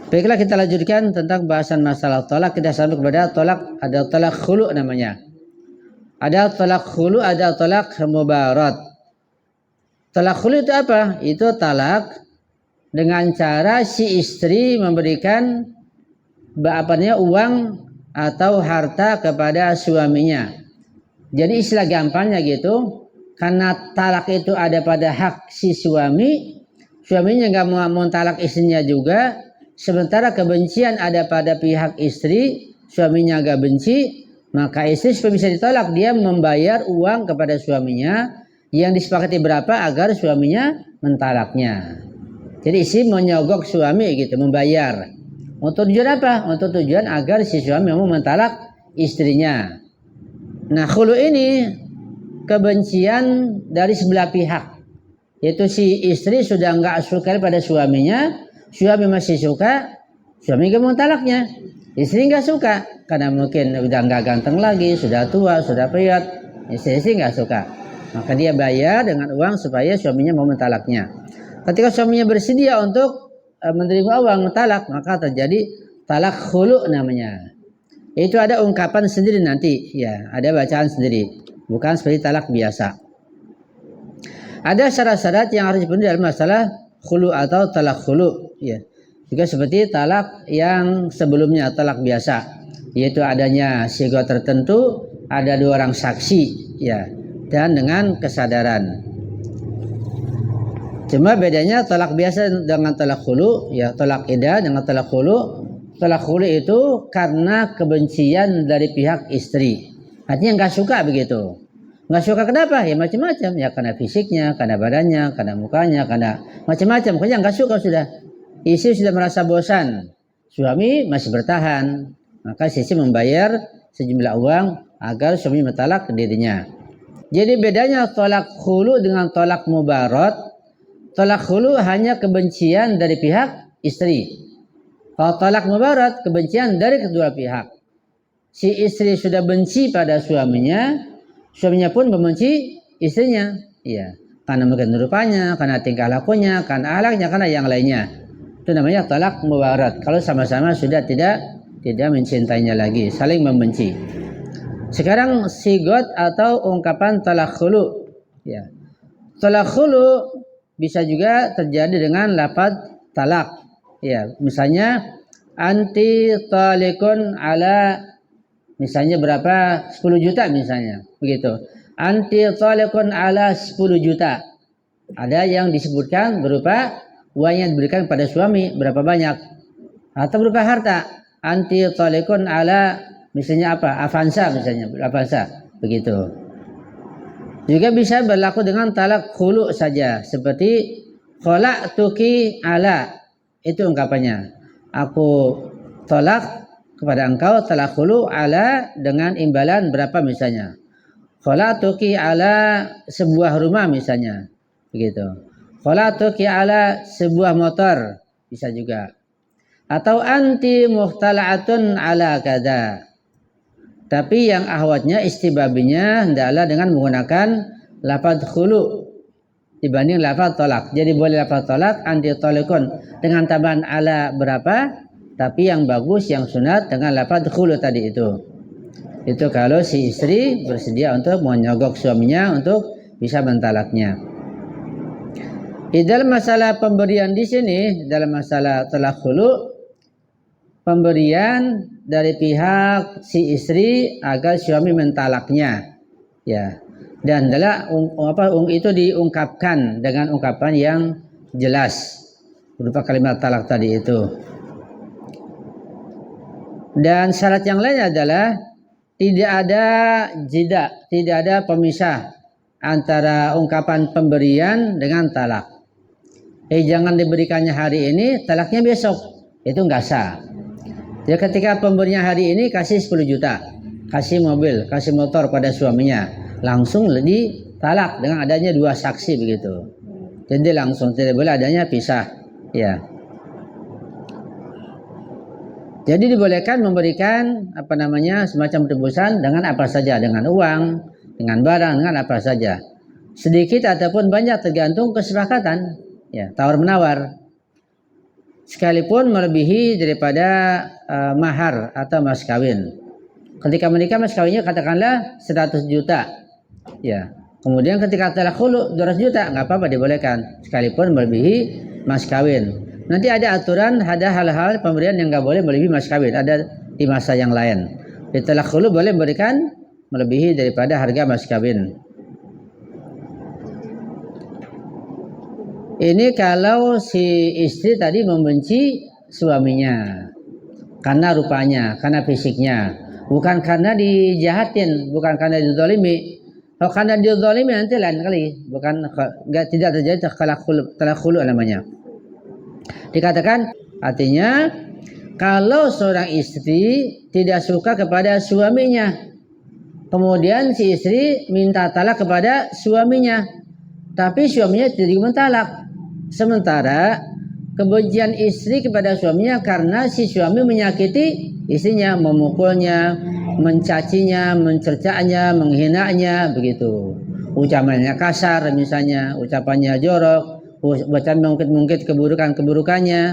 Baiklah, kita lanjutkan tentang bahasan masalah tolak. Kita sampai kepada tolak, ada tolak khulu namanya. Ada tolak khulu, ada tolak mubarat. Tolak khulu itu apa? Itu talak dengan cara si istri memberikan uang atau harta kepada suaminya. Jadi istilah gampangnya gitu, karena talak itu ada pada hak si suami, suaminya nggak mau talak istrinya juga. Sementara kebencian ada pada pihak istri, suaminya agak benci, maka istri supaya bisa ditolak, dia membayar uang kepada suaminya yang disepakati berapa agar suaminya mentalaknya. Jadi istri menyogok suami gitu, membayar. Untuk tujuan apa? Untuk tujuan agar si suami mau mentalak istrinya. Nah, khulu ini kebencian dari sebelah pihak. Yaitu si istri sudah nggak suka pada suaminya, suami masih suka, suami gak mau talaknya. Istri nggak suka karena mungkin udah nggak ganteng lagi, sudah tua, sudah priot. Istri nggak suka, maka dia bayar dengan uang supaya suaminya mau mentalaknya. Ketika suaminya bersedia untuk menerima uang talak, maka terjadi talak khulu namanya. Itu ada ungkapan sendiri nanti, ya, ada bacaan sendiri, bukan seperti talak biasa. Ada syarat-syarat yang harus dipenuhi dalam masalah khulu atau talak khulu, ya. Juga seperti talak yang sebelumnya, talak biasa, yaitu adanya sigo tertentu, ada 2 orang saksi, ya, dan dengan kesadaran. Cuma bedanya talak biasa dengan talak khulu, ya, talak iddah dengan talak khulu. Talak khulu itu karena kebencian dari pihak istri. Artinya nggak suka begitu. Nggak suka kenapa? Ya macam-macam. Ya karena fisiknya, karena badannya, karena mukanya, karena macam-macam. Pokoknya nggak suka sudah. Istri sudah merasa bosan. Suami masih bertahan. Maka istri membayar sejumlah uang agar suami mentalak dirinya. Jadi bedanya tolak khulu dengan tolak mubarat. Tolak khulu hanya kebencian dari pihak istri. Kalau tolak mubarat, kebencian dari kedua pihak. Si istri sudah benci pada suaminya, suaminya pun membenci istrinya. Iya, karena mungkin rupanya, karena tingkah lakunya, karena akhlaknya, karena yang lainnya. Itu namanya tolak mubarat. Kalau sama-sama sudah tidak mencintainya lagi, saling membenci. Sekarang sigot atau ungkapan tolak khulu. Ya. Tolak khulu bisa juga terjadi dengan lafaz talak. Ya, misalnya anti talikun ala, misalnya berapa, 10 juta misalnya, begitu. Anti talikun ala 10 juta. Ada yang disebutkan berupa uang yang diberikan pada suami berapa banyak, atau berupa harta. Anti talikun ala, misalnya apa? Avanza misalnya, avanza, begitu. Juga bisa berlaku dengan talak khulu saja, seperti khala'tuki ala, itu ungkapannya. Aku tolak kepada engkau, talak khulu ala dengan imbalan berapa misalnya. Khala'tuki ala sebuah rumah misalnya, begitu. Khala'tuki ala sebuah motor, bisa juga. Atau anti muhtala'atun ala kada. Tapi yang ahwatnya, istibabinya hendaklah dengan menggunakan lafaz khulu dibanding lafaz tolak. Jadi boleh lafaz tolak anti tolikun dengan tambahan ala berapa, tapi yang bagus, yang sunat dengan lafaz khulu tadi itu. Itu kalau si istri bersedia untuk menyogok suaminya untuk bisa mentalaknya. Di dalam masalah pemberian di sini, dalam masalah talak khulu, pemberian dari pihak si istri agar suami mentalaknya, ya, dan adalah itu diungkapkan dengan ungkapan yang jelas berupa kalimat talak tadi itu. Dan syarat yang lain adalah tidak ada jeda, tidak ada pemisah antara ungkapan pemberian dengan talak. Jangan diberikannya hari ini, talaknya besok, itu nggak sah. Ya, ketika pemberinya hari ini kasih 10 juta, kasih mobil, kasih motor pada suaminya, langsung ditalak dengan adanya 2 saksi begitu. Jadi langsung, tidak boleh adanya pisah, ya. Jadi dibolehkan memberikan semacam tebusan dengan apa saja, dengan uang, dengan barang, dengan apa saja. Sedikit ataupun banyak tergantung kesepakatan, ya, tawar menawar. sekalipun melebihi daripada mahar atau mas kawin. Ketika menikah mas kawinnya katakanlah 100 juta. Ya. Kemudian ketika talak khulu 200 juta, nggak apa-apa dibolehkan sekalipun melebihi mas kawin. Nanti ada aturan, ada hal-hal pemberian yang nggak boleh melebihi mas kawin, ada di masa yang lain. Di talak khulu boleh memberikan melebihi daripada harga mas kawin. Ini kalau si istri tadi membenci suaminya karena rupanya, karena fisiknya, bukan karena dijahatin, bukan karena dizalimi. Kalau karena dizalimi nanti lain kali, bukan tidak terjadi talak khulu namanya. Dikatakan artinya kalau seorang istri tidak suka kepada suaminya, kemudian si istri minta talak kepada suaminya, tapi suaminya tidak mentalak. Sementara kebencian istri kepada suaminya karena si suami menyakiti istrinya, memukulnya, mencacinya, mencercanya, menghinanya, begitu. Ucapannya kasar misalnya, ucapannya jorok, bacaan mengungkit keburukannya,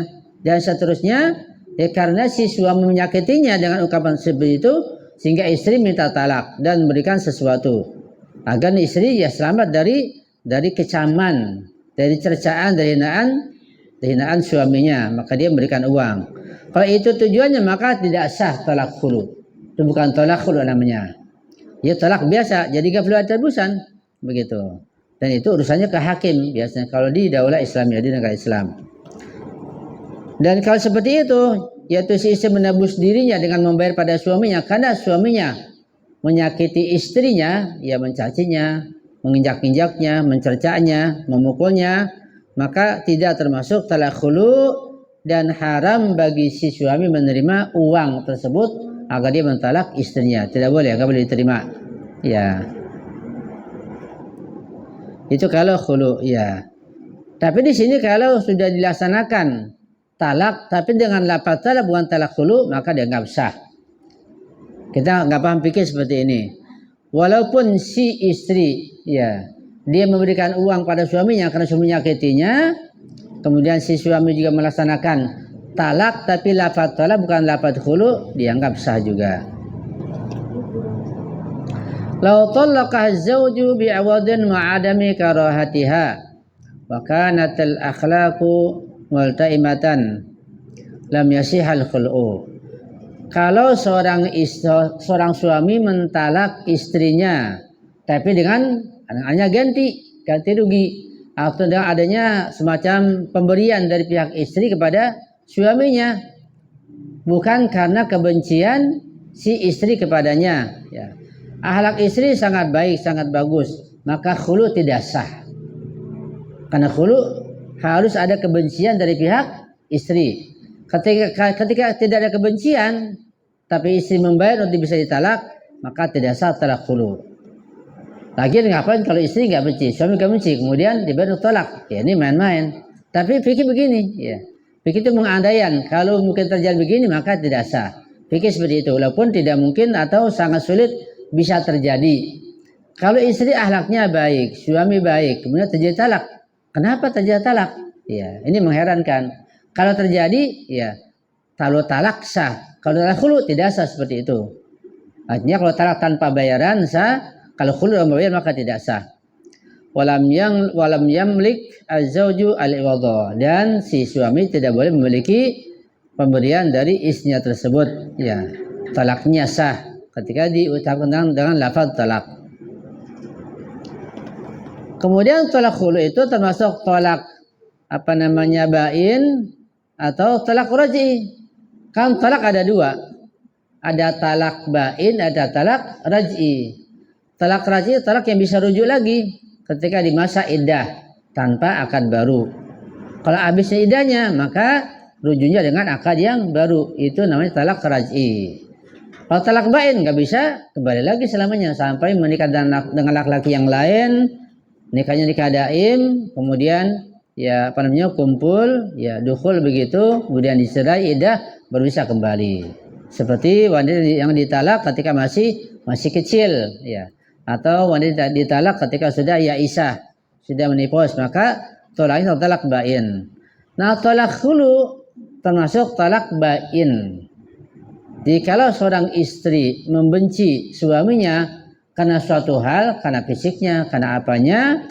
dan seterusnya. Ya, karena si suami menyakitinya dengan ucapan seperti itu, sehingga istri minta talak dan memberikan sesuatu agar istri ya selamat dari kecaman, dari cercaan, dari hinaan suaminya, maka dia memberikan uang. Kalau itu tujuannya maka tidak sah talak khulu. Itu bukan talak khulu namanya. Ya talak biasa, jadi gak perlu ada tebusan, begitu. Dan itu urusannya ke hakim biasanya kalau di daulah Islamiyah, di negara Islam. Dan kalau seperti itu, yaitu si istri menebus dirinya dengan membayar pada suaminya karena suaminya menyakiti istrinya, ya mencacinya, menginjak-injaknya, mencercanya, memukulnya, maka tidak termasuk talak khulu dan haram bagi si suami menerima uang tersebut agar dia mentalak istrinya. Tidak boleh, nggak boleh diterima. Ya. Itu kalau khulu, ya. Tapi di sini kalau sudah dilaksanakan talak tapi dengan lafaz talak bukan talak khulu, maka dianggap sah. Kita nggak paham pikir seperti ini. Walaupun si istri ya dia memberikan uang pada suaminya karena suami menyakitinya, kemudian si suami juga melaksanakan talak tapi lafaz talak bukan lafaz khulu, dianggap sah juga. Lau talaqa az-zawju bi'awadin ma'adami karahatiha wa kanat al-akhlaqu multaimatan lam yasihal khul'u. Kalau seorang suami mentalak istrinya tapi dengan hanya ganti rugi atau dengan adanya semacam pemberian dari pihak istri kepada suaminya bukan karena kebencian si istri kepadanya, ya. Akhlak istri sangat baik, sangat bagus, maka khulu tidak sah. Karena khulu harus ada kebencian dari pihak istri. Ketika tidak ada kebencian tapi istri membayar untuk bisa ditalak, maka tidak sah talak khulu. Lagi ngapain kalau istri nggak benci, suami nggak benci, kemudian dibayar untuk talak? Ya ini main-main. Tapi fikih begini, ya. Fikih itu mengandaikan kalau mungkin terjadi begini maka tidak sah. Fikih seperti itu, walaupun tidak mungkin atau sangat sulit bisa terjadi. Kalau istri akhlaknya baik, suami baik, kemudian terjadi talak, kenapa terjadi talak? Ya, ini mengherankan. Kalau terjadi, ya, kalau talak sah. Kalau talak khulu tidak sah seperti itu. Artinya kalau talak tanpa bayaran sah, kalau khulu tanpa bayar maka tidak sah. Walam yamlik az-zawju al-iwadha, dan si suami tidak boleh memiliki pemberian dari istrinya tersebut. Ya, talaknya sah ketika diucapkan dengan lafaz talak. Kemudian talak khulu itu termasuk talak bain atau talak raj'i. Kan talak ada dua. Ada talak bain, ada talak raj'i. Talak raj'i talak yang bisa rujuk lagi ketika di masa iddah tanpa akad baru. Kalau habisnya iddahnya maka rujuknya dengan akad yang baru. Itu namanya talak raj'i. Kalau talak bain nggak bisa kembali lagi selamanya sampai menikah dengan laki-laki yang lain, nikahnya nikah daim, kemudian ya kumpul, ya dukhul begitu, kemudian dicerai iddah baru bisa kembali. Seperti wanita yang ditalak ketika masih kecil, ya, atau wanita ditalak ketika sudah sudah menipos, maka talaknya talak bain. Nah talak khulu termasuk talak bain. Jadi kalau seorang istri membenci suaminya karena suatu hal, karena fisiknya, karena apanya,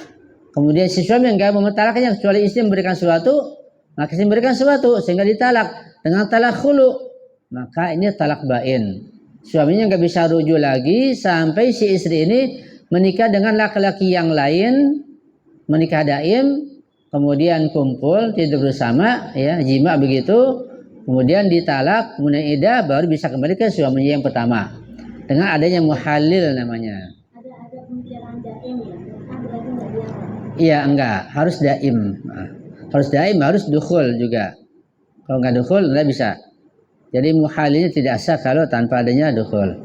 kemudian si suami enggak mau mentalaknya kecuali istri memberikan sesuatu, maka istri memberikan sesuatu sehingga ditalak dengan talak khulu, maka ini talak bain. Suaminya enggak bisa rujuk lagi sampai si istri ini menikah dengan laki-laki yang lain, menikah daim, kemudian kumpul tidur bersama, ya jima begitu. Kemudian ditalak, kemudian iddah, baru bisa kembali ke suaminya yang pertama. Dengan adanya muhalil namanya. Ada pembicaraan daim ya? Berarti enggak dia? Iya, enggak. Harus daim. Harus daim, harus dukhul juga. Kalau enggak dukhul, enggak bisa. Jadi muhalilnya tidak sah kalau tanpa adanya dukhul.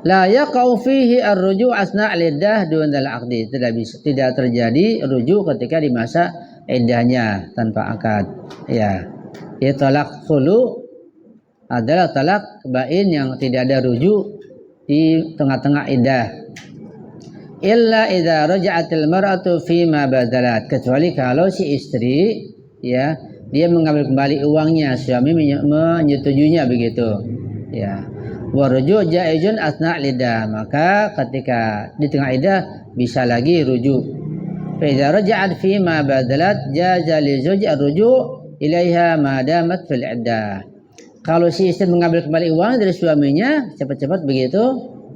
La yaqau fihi ar-ruju' asna' al-iddah dunal aqdi. Tidak terjadi rujuk ketika di masa iddahnya tanpa akad. Ya. Ya, talak khulu adalah talak bain yang tidak ada rujuk di tengah-tengah iddah. Illa idza raja'atil mar'atu fi ma badalat, kecuali kalau si istri ya dia mengambil kembali uangnya, suami menyetujuinya begitu. Ya. Wa ruju' jaizun asna' iddah, maka ketika di tengah iddah bisa lagi rujuk. Fa idza raja'at fi ma badalat jaza li zawji ar-ruju' ilaiha madamat fil iddah. Kalau si istri mengambil kembali uang dari suaminya cepat-cepat begitu,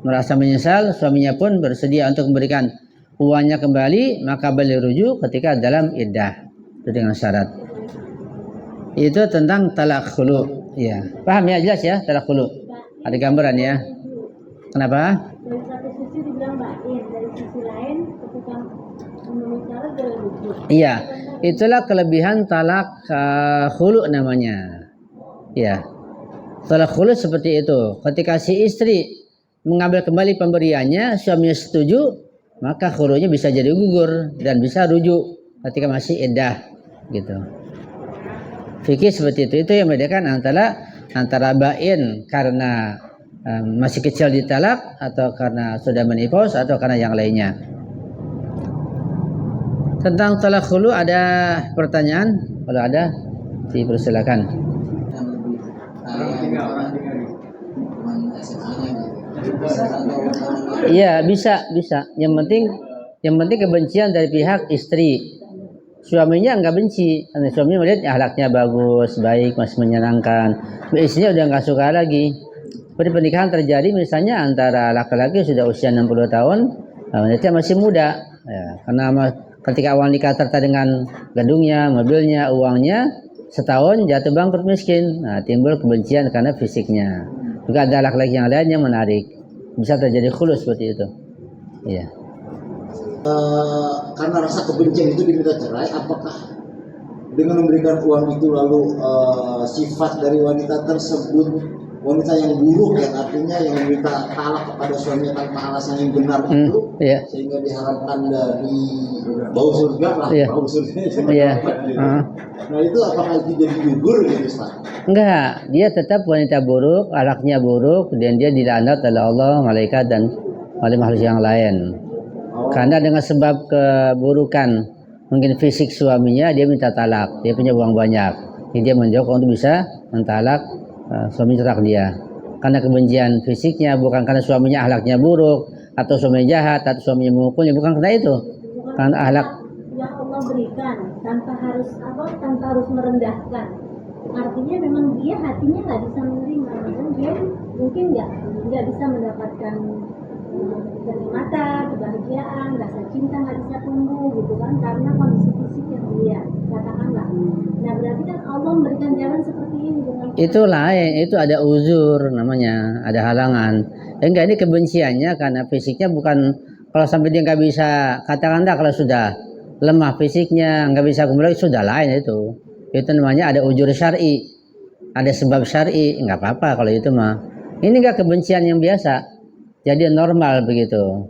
merasa menyesal, suaminya pun bersedia untuk memberikan uangnya kembali, maka boleh rujuk ketika dalam iddah. Itu dengan syarat. Itu tentang talak khulu. Ya, paham ya, jelas ya talak khulu. Ada gambaran ya. Kenapa? Dari satu sisi dibilang bain, dari sisi lain ketika memenuhi syarat boleh rujuk. Iya. Itulah kelebihan talak khulu namanya. Ya. Talak khulu seperti itu. Ketika si istri mengambil kembali pemberiannya, suaminya setuju, maka khulunya bisa jadi gugur dan bisa rujuk ketika masih iddah gitu. Fikih seperti itu. Itu yang membedakan antara bain karena masih kecil ditalak, atau karena sudah menipos, atau karena yang lainnya. Tentang talak khulu ada pertanyaan? Kalau ada, dipersilakan. Iya, bisa. Yang penting kebencian dari pihak istri. Suaminya enggak benci, karena suaminya melihat akhlaknya bagus, baik, masih menyenangkan. Istrinya udah enggak suka lagi. Seperti pernikahan terjadi misalnya antara laki-laki sudah usia 60 tahun, wanita masih muda. Ya, karena ketika awal nikah tertarik dengan gedungnya, mobilnya, uangnya, setahun jatuh bangkrut miskin. Nah, timbul kebencian karena fisiknya. Juga ada laki-laki yang lain yang menarik. Bisa terjadi khulu seperti itu. Iya. Karena rasa kebencian itu diminta cerai, apakah dengan memberikan uang itu lalu sifat dari wanita tersebut wanita yang buruk, yang artinya yang meminta talak kepada suaminya tanpa alasan yang benar itu, sehingga diharapkan dari bau surga lah, bau surga. Nah itu apakah itu jadi gugur gitu, Ustaz? Enggak, dia tetap wanita buruk, akhlaknya buruk, dan dia dilaknat oleh Allah, malaikat, dan oleh makhluk yang lain. Karena dengan sebab keburukan mungkin fisik suaminya, dia minta talak, dia punya uang banyak, jadi dia menjauh untuk bisa mentalak suami cerak dia. Karena kebencian fisiknya, bukan karena suaminya akhlaknya buruk, atau suaminya jahat, atau suaminya memukulnya, bukan karena itu. Karena akhlak yang Allah berikan tanpa harus merendahkan. Artinya memang dia hatinya nggak bisa menerima, dan dia mungkin nggak bisa mendapatkan kenikmatan, kebahagiaan, rasa cinta nggak bisa tumbuh gitu kan, karena kondisi fisik yang dia katakanlah. Nah berarti kan Allah memberikan jalan seperti ini dengan itu lain, itu ada uzur namanya, ada halangan. Enggak, ini kebenciannya karena fisiknya, bukan kalau sampai dia nggak bisa, katakanlah kalau sudah lemah fisiknya, nggak bisa kembali, sudah lain itu. Itu namanya ada uzur syar'i, ada sebab syar'i, nggak apa-apa kalau itu mah. Ini nggak kebencian yang biasa, jadi normal begitu.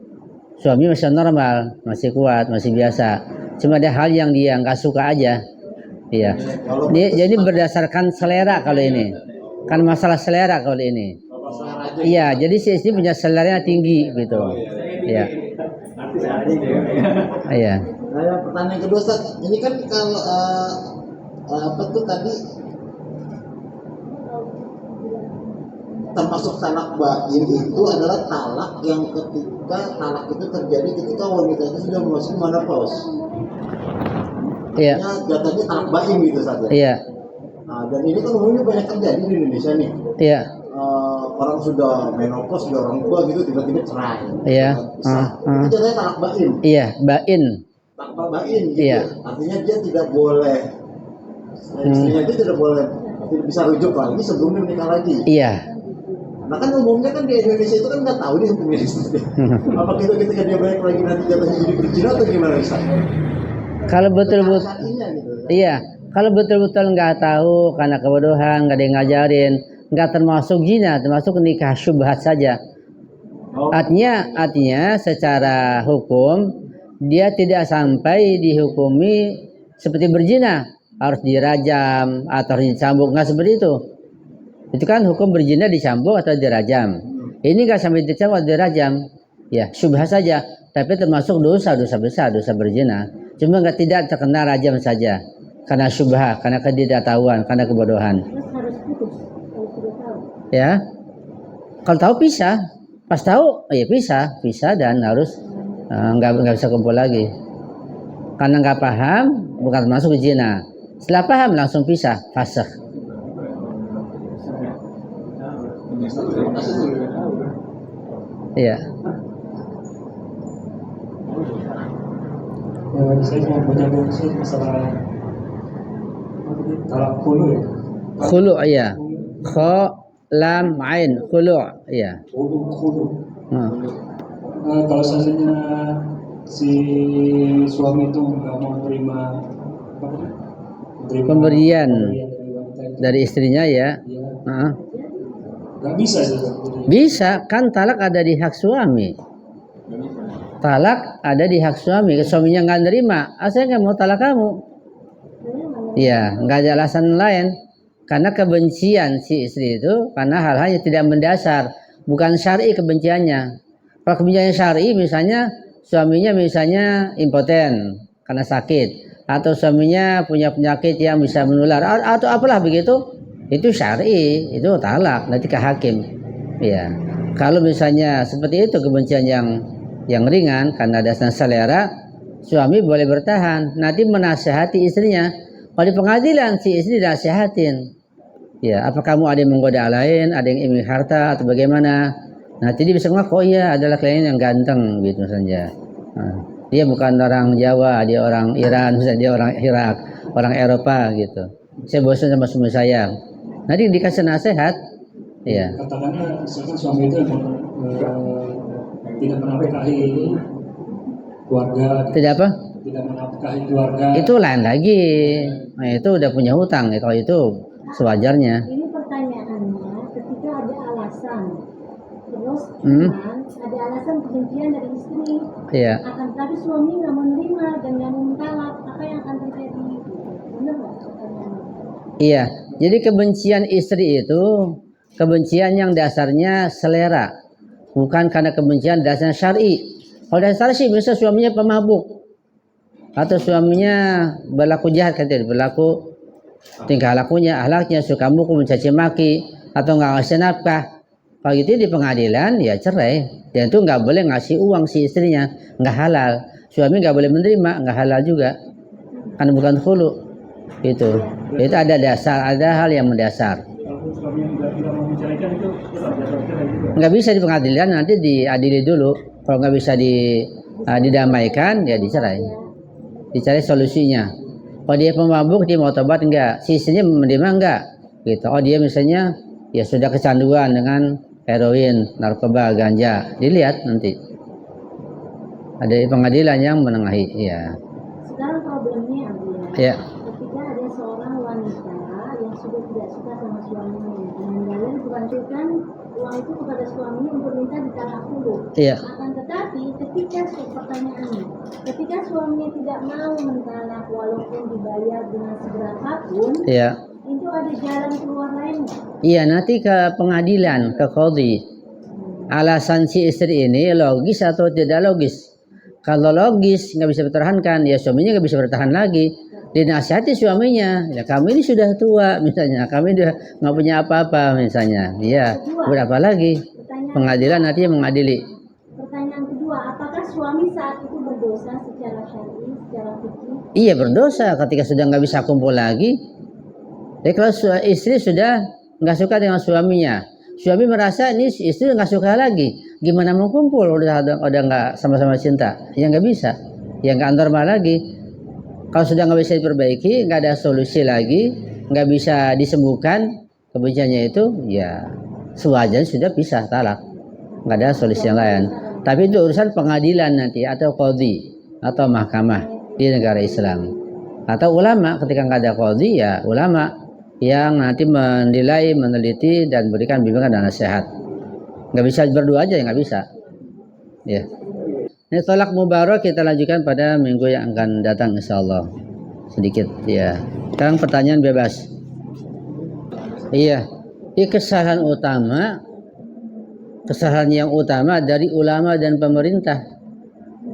Suami masih normal, masih kuat, masih biasa. Cuma ada hal yang dia nggak suka aja. Iya. Jadi berdasarkan selera kalau ini. Kan masalah selera kalau ini. Iya, jadi si istri punya selera tinggi gitu. Iya. Iya. Pertanyaan kedua, Ustaz. Ini kan kalau apa tuh tadi termasuk talak bain itu adalah talak yang ketika talak itu terjadi ketika wanita itu sudah memasuki menopause. Iya. Ya, jatuhnya talak bain gitu saja. Iya. Nah, dan ini kan umumnya banyak terjadi di Indonesia nih. Iya. Orang sudah menopause, sudah orang tua gitu tiba-tiba cerai. Iya. Itu jatuhnya talak bain. Iya, bain. Talak bain gitu. Iya. Artinya dia tidak boleh istrinya dia tidak bisa rujuk lagi sebelum menikah lagi. Iya. Nah kan umumnya kan di Indonesia itu kan nggak tahu nih hukumnya istri. Apakah itu ketika dia balik lagi nanti jatuhnya jadi berzina atau gimana bisa? Kalau betul-betul, Gitu. iya. Kalau betul-betul nggak tahu karena kebodohan, nggak ada yang ngajarin, nggak termasuk zina, termasuk nikah syubhat saja. Oh. Artinya secara hukum dia tidak sampai dihukumi seperti berzina, harus dirajam atau harus dicambuk, nggak seperti itu. Itu kan hukum berzina dicambuk atau dirajam. Ini nggak sampai dicambuk atau dirajam, ya syubhat saja. Tapi termasuk dosa besar, dosa berzina. Cuma tidak terkena rajam saja, karena syubhat, karena ketidaktahuan, karena kebodohan. Terus harus putus kalau sudah tahu. Ya, kalau tahu pisah, pas tahu, ya pisah dan harus nggak bisa kumpul lagi. Karena nggak paham, bukan termasuk zina. Setelah paham langsung pisah, fasakh. Iya. Saya mau menyambung masalah talak khulu ya. Khulu, iya. Kha lam ain khulu, iya. Khulu. Hmm. Kalau seandainya si suami itu nggak mau terima Pemberian dari wanita itu, dari istrinya ya. ya Nah, nggak bisa sih. bisa, kan talak ada di hak suami. Talak ada di hak suami. Suaminya nggak nerima, saya nggak mau talak kamu. Iya, nggak ada alasan lain. Karena kebencian si istri itu karena hal-hal yang tidak mendasar, bukan syar'i kebenciannya. Kalau kebencian syar'i misalnya suaminya misalnya impoten karena sakit, atau suaminya punya penyakit yang bisa menular atau apalah begitu, itu syar'i, itu talak nanti ke hakim. Iya. Kalau misalnya seperti itu kebencian yang ringan karena dasar selera, suami boleh bertahan, nanti menasihati istrinya. Kalau di pengadilan si istri dinasihatin, ya apa kamu ada yang menggoda lain, ada yang ingin harta atau bagaimana? Nanti dia bisa ngaku, oh iya adalah klien yang ganteng gitu saja. Nah, dia bukan orang Jawa, dia orang Iran, misalnya dia orang Irak, orang Eropa gitu. Saya bosan sama suami saya. Nanti dikasih nasihat, ya. Katakanlah misalkan suami itu tidak menafkahi keluarga. Tidak apa? Tidak menafkahi keluarga. Itu lain lagi. Nah, itu udah punya hutang. Kalau itu sewajarnya. Ini pertanyaannya ketika ada alasan, terus cuman ada alasan kebencian dari istri, Iya. akan tapi suami nggak menerima dan nggak mau mentalak, apa yang akan terjadi? Benar nggak pertanyaannya? Iya. Jadi kebencian istri itu kebencian yang dasarnya selera, bukan karena kebencian dasarnya syar'i. Kalau dasar sih bisa suaminya pemabuk atau suaminya berlaku jahat, katanya berlaku tingkah lakunya, akhlaknya suka mukul, mencaci maki atau nggak ngasih nafkah. Kalau gitu di pengadilan ya cerai, dan itu nggak boleh ngasih uang si istrinya, nggak halal. Suami nggak boleh menerima, nggak halal juga, karena bukan khulu. Itu ada dasar, ada hal yang mendasar. Kalau suami tidak mau menceraikan itu tetap cerai juga. Nggak bisa di pengadilan, nanti diadili dulu. Kalau nggak bisa didamaikan, ya dicerai. Dicari solusinya. Kalau dia pemabuk, dia mau tobat enggak? Si istrinya menerima enggak? Gitu. Oh dia misalnya ya sudah kecanduan dengan heroin, narkoba, ganja. Dilihat nanti. Ada pengadilan yang menengahi. Iya. Sekarang problemnya adalah Ya. ketika ada seorang wanita yang sudah tidak suka sama suaminya, dengan dalil dibantukan uang itu kepada suaminya untuk minta ditalak dulu. Iya. Akan tetapi pertanyaannya, ketika suaminya tidak mau mentalak walaupun dibayar dengan seberapapun, Iya. itu ada jalan keluar lain nggak? Iya, nanti ke pengadilan, ke qadhi. Alasan si istri ini logis atau tidak logis? Kalau logis nggak bisa bertahankan, ya suaminya nggak bisa bertahan lagi. dinasihati suaminya, ya kami ini sudah tua misalnya, kami udah nggak punya apa-apa misalnya, ya berapa lagi pengadilan nanti mengadili. Pertanyaan kedua, apakah suami saat itu berdosa secara syar'i, secara fikih? Iya berdosa ketika sudah nggak bisa kumpul lagi. Jadi kalau istri sudah nggak suka dengan suaminya, suami merasa ini istri nggak suka lagi, gimana mau kumpul udah nggak sama-sama cinta, ya nggak bisa, ya nggak normal lagi. Kalau sudah nggak bisa diperbaiki, nggak ada solusi lagi, nggak bisa disembuhkan kebenciannya itu, ya sewajarnya sudah pisah talak, nggak ada solusi yang lain. Tapi itu urusan pengadilan nanti atau qadhi atau mahkamah di negara Islam atau ulama. Ketika nggak ada qadhi, ya ulama yang nanti menilai, meneliti dan berikan bimbingan dan nasihat. Nggak bisa berdua aja, ya nggak bisa. Ya. Ini tolak mubarak kita lanjutkan pada minggu yang akan datang insyaallah. Sedikit ya. Sekarang pertanyaan bebas. Iya. Ini kesalahan yang utama dari ulama dan pemerintah.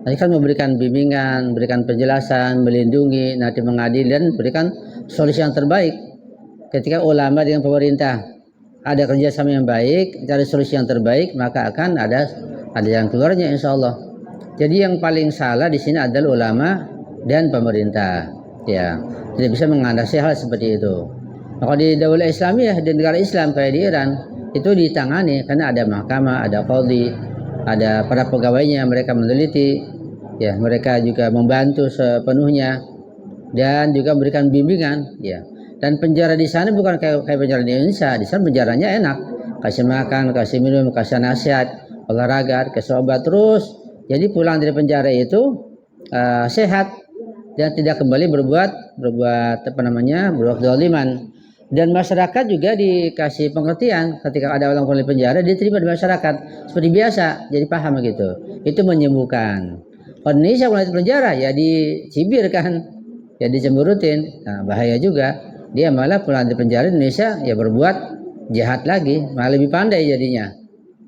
Tadi kan memberikan bimbingan, berikan penjelasan, melindungi, nanti mengadili dan berikan solusi yang terbaik. Ketika ulama dengan pemerintah ada kerjasama yang baik, cari solusi yang terbaik, maka akan ada yang keluarnya insya Allah. Jadi yang paling salah di sini adalah ulama dan pemerintah. Ya, tidak bisa mengatasi hal seperti itu. Kalau di Daulah Islamiyah, di negara Islam kayak di Iran, itu ditangani karena ada mahkamah, ada qadhi, ada para pegawainya, mereka meneliti, ya mereka juga membantu sepenuhnya dan juga memberikan bimbingan, ya. Dan penjara di sana bukan kayak penjara di Indonesia. Di sana penjaranya enak, kasih makan, kasih minum, kasih nasihat, olahraga, kasih obat terus. Jadi pulang dari penjara itu sehat dan tidak kembali berbuat zaliman. Dan masyarakat juga dikasih pengertian ketika ada orang di penjara, diterima di masyarakat seperti biasa, jadi paham gitu. Itu menyembuhkan. Kalau Indonesia mulai di penjara ya dicibir kan, ya dicemburutin. Nah, bahaya juga. Dia malah pulang di penjara Indonesia ya berbuat jahat lagi, malah lebih pandai jadinya.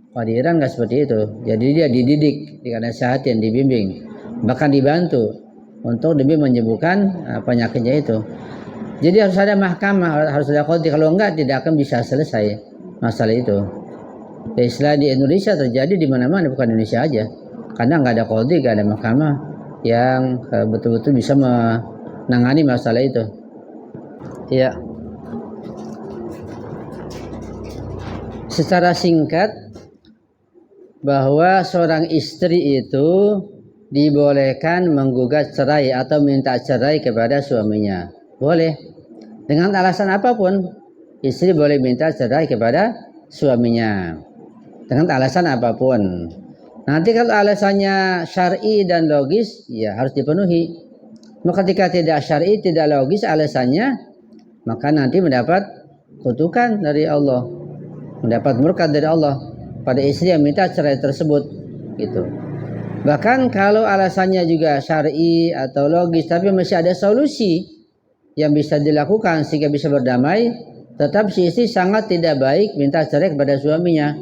Kalau di Iran nggak seperti itu. Jadi dia dididik, dinasihatin, dibimbing, bahkan dibantu untuk demi menyembuhkan penyakitnya itu. Jadi harus ada mahkamah, harus ada qadhi. Kalau enggak tidak akan bisa selesai masalah itu. Ya, istilah di Indonesia terjadi di mana-mana, bukan Indonesia aja. Karena nggak ada qadhi, nggak ada mahkamah yang betul-betul bisa menangani masalah itu. Ya. Secara singkat, bahwa seorang istri itu dibolehkan menggugat cerai atau minta cerai kepada suaminya. Boleh. Dengan alasan apapun, istri boleh minta cerai kepada suaminya. Dengan alasan apapun. Nanti kalau alasannya syar'i dan logis, ya harus dipenuhi. Maka ketika tidak syar'i, tidak logis alasannya, maka nanti mendapat kutukan dari Allah, mendapat murka dari Allah pada istri yang minta cerai tersebut, gitu. Bahkan kalau alasannya juga syar'i atau logis, tapi masih ada solusi yang bisa dilakukan sehingga bisa berdamai, tetap si istri sangat tidak baik minta cerai kepada suaminya.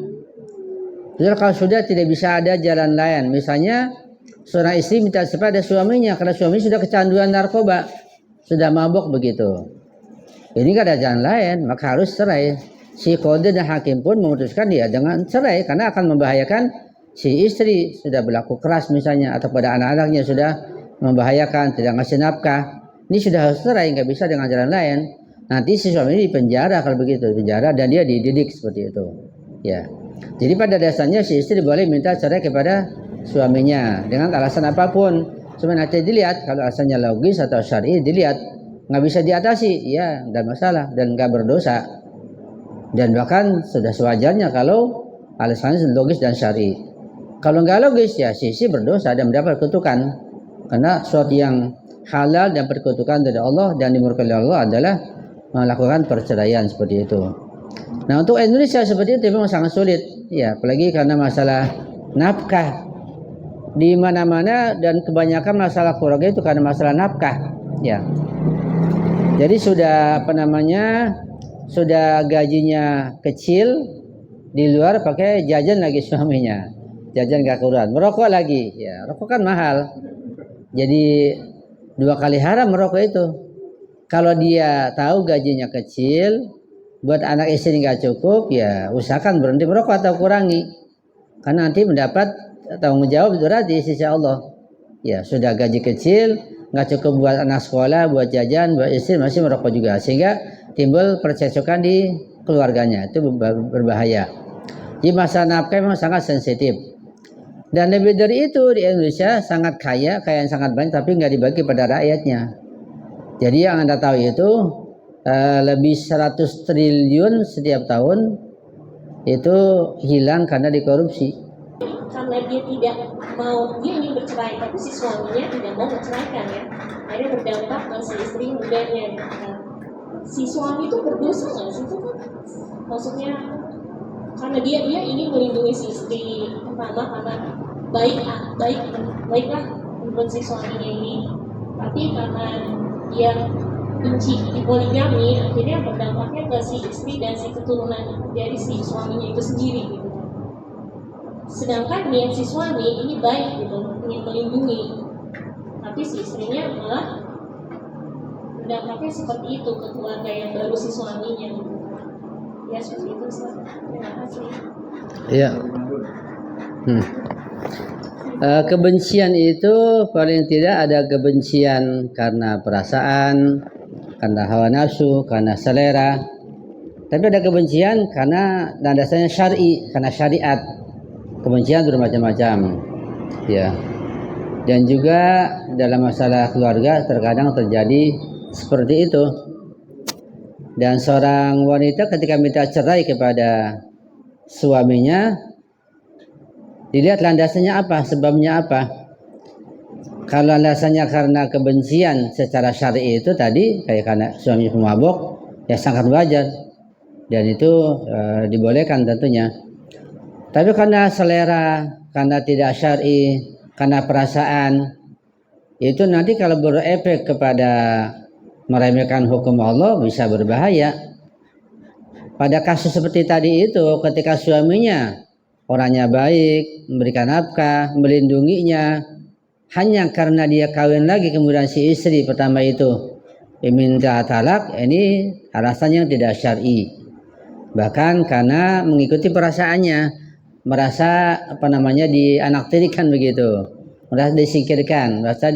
Jadi kalau sudah tidak bisa ada jalan lain, misalnya seorang istri minta cerai pada suaminya karena suami sudah kecanduan narkoba, sudah mabuk begitu. Ini nggak ada jalan lain, maka harus cerai. Si qadhi dan hakim pun memutuskan dia dengan cerai karena akan membahayakan si istri, sudah berlaku keras misalnya, atau pada anak-anaknya sudah membahayakan, tidak ngasih nafkah. Ini sudah harus cerai, nggak bisa dengan jalan lain. Nanti si suami ini dipenjara kalau begitu, dipenjara dan dia dididik seperti itu. Ya. Jadi pada dasarnya si istri boleh minta cerai kepada suaminya dengan alasan apapun. Cuma nanti dilihat kalau alasannya logis atau syar'i, dilihat nggak bisa diatasi, ya nggak masalah dan nggak berdosa. Dan bahkan sudah sewajarnya kalau alasannya logis dan syar'i. Kalau nggak logis ya si istri berdosa dan mendapat kutukan. Karena sesuatu yang halal dan perkutukan dari Allah dan dimurkai oleh Allah adalah melakukan perceraian seperti itu. Nah, untuk Indonesia seperti itu memang sangat sulit, ya, apalagi karena masalah nafkah di mana-mana dan kebanyakan masalah keluarga itu karena masalah nafkah, ya. Jadi sudah sudah gajinya kecil, di luar pakai jajan lagi suaminya, jajan gak keluaran, merokok lagi, ya, rokok kan mahal, jadi 2 kali haram merokok itu, kalau dia tahu gajinya kecil, buat anak istri nggak cukup, ya usahakan berhenti merokok atau kurangi. Karena nanti mendapat tanggung jawab berat di sisi Allah. Ya sudah gaji kecil, nggak cukup buat anak sekolah, buat jajan, buat istri masih merokok juga, sehingga timbul percecokan di keluarganya. Itu berbahaya. Jadi masalah nafkah memang sangat sensitif. Dan lebih dari itu di Indonesia sangat kaya yang sangat banyak, tapi nggak dibagi pada rakyatnya. Jadi yang Anda tahu itu lebih 100 triliun setiap tahun itu hilang karena dikorupsi. Karena dia tidak mau, dia ingin bercerai, tapi si suaminya tidak mau menceraikan ya. Akhirnya berdampak ke si istri mudanya. Nah, si suami itu berdosa nggak sih? Itu kan maksudnya karena dia ingin melindungi si istri pertama karena baiklah menurut si suaminya ini, tapi karena dia benci di poligami, akhirnya berdampaknya ke si istri dan si keturunan dari si suaminya itu sendiri gitu. Sedangkan niat si suami ini baik gitu, ingin melindungi, tapi si istrinya malah berdampaknya seperti itu ke keluarga yang baru si suaminya gitu. Ya seperti itu. Terima kasih. Iya. Kebencian itu paling tidak ada kebencian karena perasaan, karena hawa nafsu, karena selera. Tapi ada kebencian karena dasarnya syar'i, karena syariat. Kebencian bermacam-macam. Ya. Dan juga dalam masalah keluarga terkadang terjadi seperti itu. Dan seorang wanita ketika minta cerai kepada suaminya, dilihat landasannya apa, sebabnya apa. Kalau landasannya karena kebencian secara syar'i itu tadi, kayak karena suami pemabuk, ya sangat wajar. Dan itu dibolehkan tentunya. Tapi karena selera, karena tidak syar'i, karena perasaan, itu nanti kalau berefek kepada meremehkan hukum Allah bisa berbahaya. Pada kasus seperti tadi itu, ketika suaminya orangnya baik, memberikan nafkah, melindunginya, hanya karena dia kawin lagi kemudian si istri pertama itu minta talak, ini alasannya tidak syar'i. Bahkan karena mengikuti perasaannya, merasa dianaktirikan begitu, merasa disingkirkan, merasa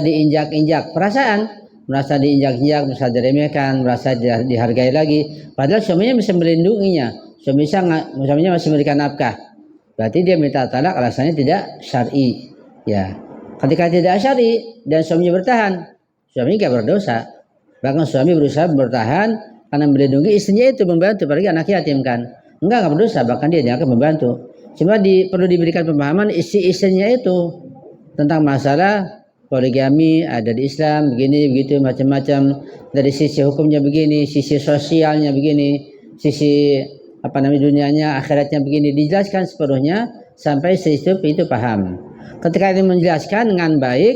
diinjak-injak perasaan, merasa diinjak-injak, merasa diremehkan, merasa dihargai lagi, padahal suaminya bisa melindunginya, suaminya masih memberikan nafkah, berarti dia minta talak alasannya tidak syar'i. Ya, ketika tidak syar'i dan suaminya bertahan, suami tidak berdosa, bahkan suami berusaha bertahan karena melindungi istrinya itu, membantu, apalagi anak yatim kan, enggak berdosa, bahkan dia akan membantu. Cuma perlu diberikan pemahaman istrinya itu tentang masalah poligami ada di Islam begini begitu macam-macam, dari sisi hukumnya begini, sisi sosialnya begini, sisi dunianya akhiratnya begini, dijelaskan sepenuhnya sampai si istri itu paham. Ketika dia menjelaskan dengan baik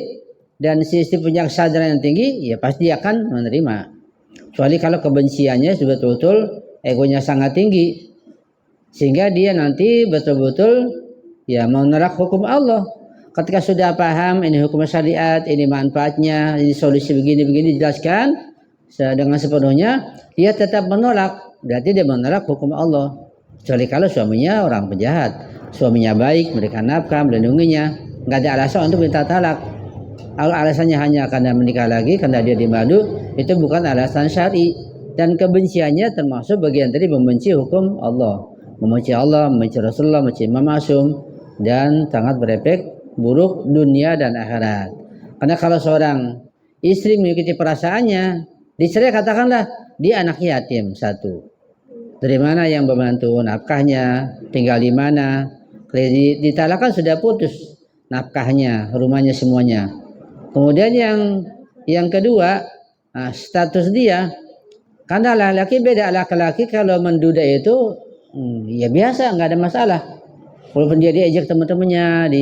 dan si istri punya kesadaran yang tinggi, ya pasti dia akan menerima. Kecuali kalau kebenciannya betul-betul egonya sangat tinggi, sehingga dia nanti betul-betul ya menolak hukum Allah. Ketika sudah paham ini hukum syariat, ini manfaatnya, ini solusi begini-begini dijelaskan dengan sepenuhnya, dia tetap menolak, berarti dia menolak hukum Allah. Kecuali kalau suaminya orang penjahat, suaminya baik, memberikan nafkah, melindunginya, nggak ada alasan untuk minta talak. Kalau alasannya hanya karena menikah lagi, karena dia dimadu, itu bukan alasan syar'i. Dan kebenciannya termasuk bagian dari membenci hukum Allah, membenci Allah, membenci Rasulullah, membenci Imam Ma'sum, dan sangat berefek buruk dunia dan akhirat. Karena kalau seorang istri mengikuti perasaannya, dicerai katakanlah dia anak yatim satu, dari mana yang membantu nafkahnya, tinggal di mana, ditalakkan sudah putus nafkahnya, rumahnya semuanya. Kemudian yang kedua, status dia, karena laki-laki beda, laki-laki kalau menduda itu ya biasa, nggak ada masalah. Walaupun dia diajak teman-temannya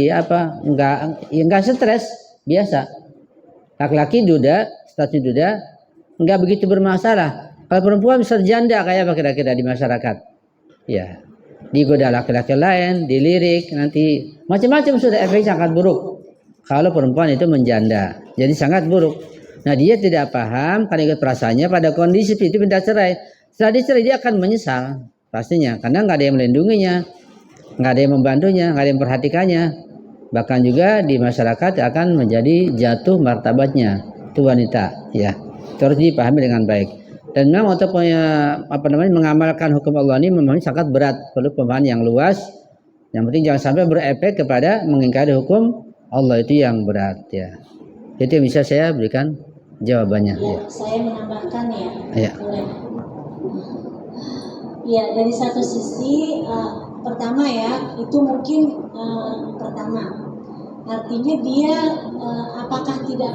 enggak stres, biasa. Laki-laki duda, status duda enggak begitu bermasalah. Kalau perempuan bisa janda kayak apa kira-kira di masyarakat? Ya, digoda laki-laki lain, dilirik, nanti macam-macam sudah efek sangat buruk. Kalau perempuan itu menjanda, jadi sangat buruk. Nah dia tidak paham karena ikut perasaannya pada kondisi itu minta cerai. Setelah dicerai dia akan menyesal pastinya karena nggak ada yang melindunginya, nggak ada yang membantunya, nggak ada yang memperhatikannya. Bahkan juga di masyarakat akan menjadi jatuh martabatnya itu wanita ya. Itu harus dipahami dengan baik. Dan memang untuk mengamalkan hukum Allah ini memang sangat berat, perlu pemahaman yang luas. Yang penting jangan sampai berefek kepada mengingkari hukum Allah itu yang berat ya. Itu yang bisa saya berikan jawabannya. Ya, saya menambahkan ya. Ya. Boleh. Ya, dari satu sisi pertama ya, itu mungkin pertama. Artinya dia apakah tidak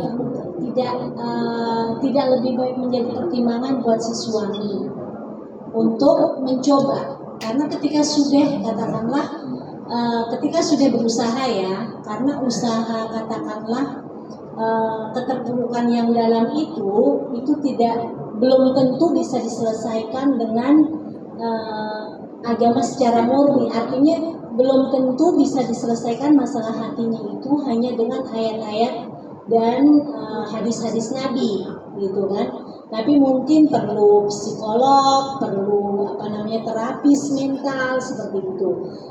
lebih baik menjadi pertimbangan buat si suami untuk mencoba, karena ketika sudah katakanlah ketika sudah berusaha ya, karena usaha katakanlah keterpurukan yang dalam itu belum tentu bisa diselesaikan dengan agama secara murni. Artinya belum tentu bisa diselesaikan masalah hatinya itu hanya dengan ayat-ayat dan hadis-hadis Nabi gitu kan. Tapi mungkin perlu psikolog, perlu terapis mental seperti itu.